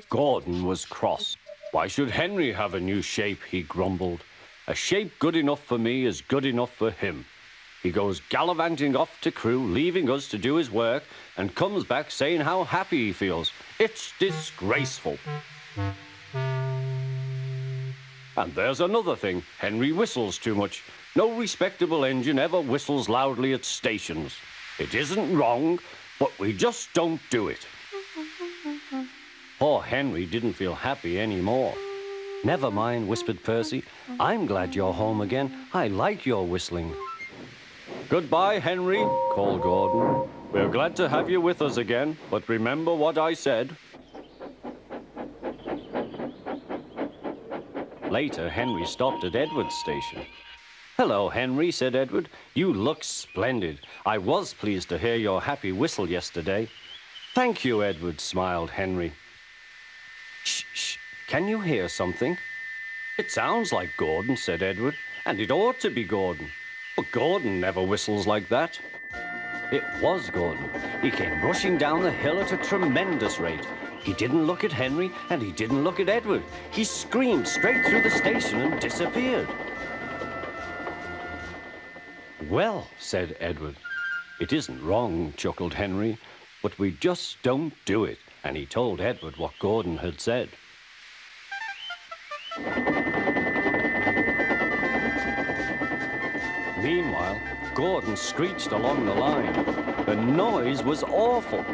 Gordon was cross. Why should Henry have a new shape, he grumbled. A shape good enough for me is good enough for him. He goes gallivanting off to crew, leaving us to do his work, and comes back saying how happy he feels. It's disgraceful. And there's another thing. Henry whistles too much. No respectable engine ever whistles loudly at stations. It isn't wrong, but we just don't do it. Poor Henry didn't feel happy anymore. Never mind, whispered Percy. I'm glad you're home again. I like your whistling. Goodbye, Henry, called Gordon. We're glad to have you with us again, but remember what I said. Later, Henry stopped at Edward's station. Hello, Henry, said Edward. You look splendid. I was pleased to hear your happy whistle yesterday. Thank you, Edward, smiled Henry. Shh, shh. Can you hear something? It sounds like Gordon, said Edward, and it ought to be Gordon. But Gordon never whistles like that. It was Gordon. He came rushing down the hill at a tremendous rate. He didn't look at Henry, and he didn't look at Edward. He screamed straight through the station and disappeared. Well, said Edward. It isn't wrong, chuckled Henry, but we just don't do it. And he told Edward what Gordon had said. Meanwhile, Gordon screeched along the line. The noise was awful.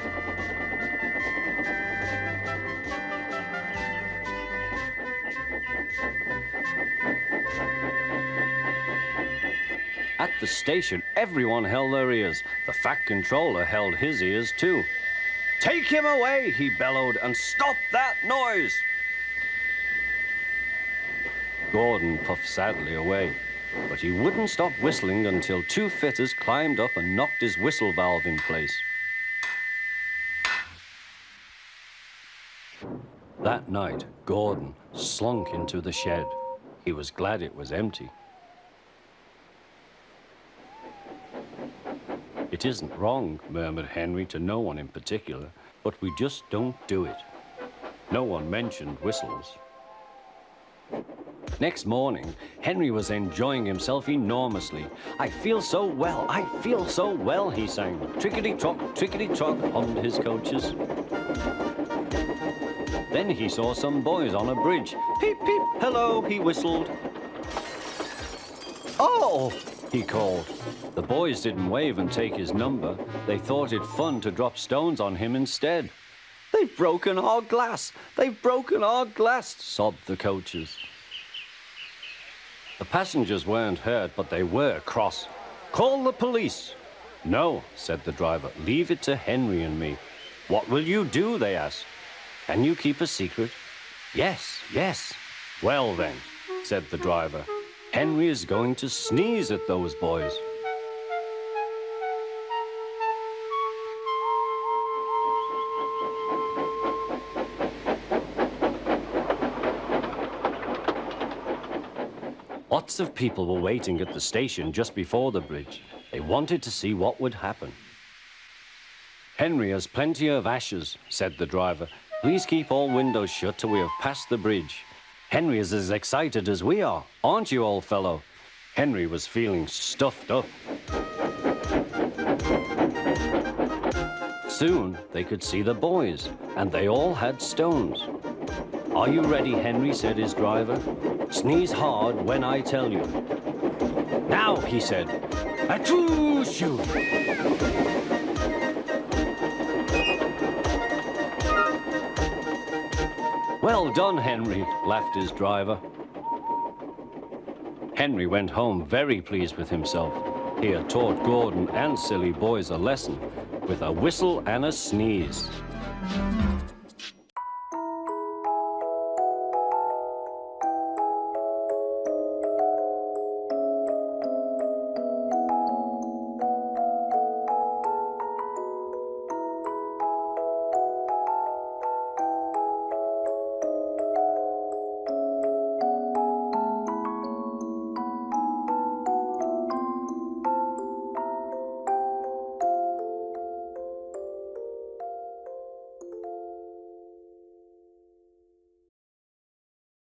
At the station, everyone held their ears. The fat controller held his ears too. Take him away, he bellowed, and stop that noise! Gordon puffed sadly away, but he wouldn't stop whistling until two fitters climbed up and knocked his whistle valve in place. That night, Gordon slunk into the shed. He was glad it was empty. It isn't wrong, murmured Henry to no one in particular, but we just don't do it. No one mentioned whistles. Next morning, Henry was enjoying himself enormously. I feel so well, he sang. Trickety-trock, hummed his coaches. Then he saw some boys on a bridge. Peep, peep, hello, he whistled. Oh, he called. The boys didn't wave and take his number. They thought it fun to drop stones on him instead. They've broken our glass! They've broken our glass! Sobbed the coaches. The passengers weren't hurt, but they were cross. Call the police! No, said the driver. Leave it to Henry and me. What will you do? They asked. Can you keep a secret? Yes, yes. Well then, said the driver. Henry is going to sneeze at those boys. Lots of people were waiting at the station just before the bridge. They wanted to see what would happen. Henry has plenty of ashes, said the driver. Please keep all windows shut till we have passed the bridge. Henry is as excited as we are, aren't you, old fellow? Henry was feeling stuffed up. Soon they could see the boys, and they all had stones. Are you ready, Henry, said his driver. Sneeze hard when I tell you. Now, he said. Achoo, shoo! Well done, Henry, laughed his driver. Henry went home very pleased with himself. He had taught Gordon and silly boys a lesson with a whistle and a sneeze.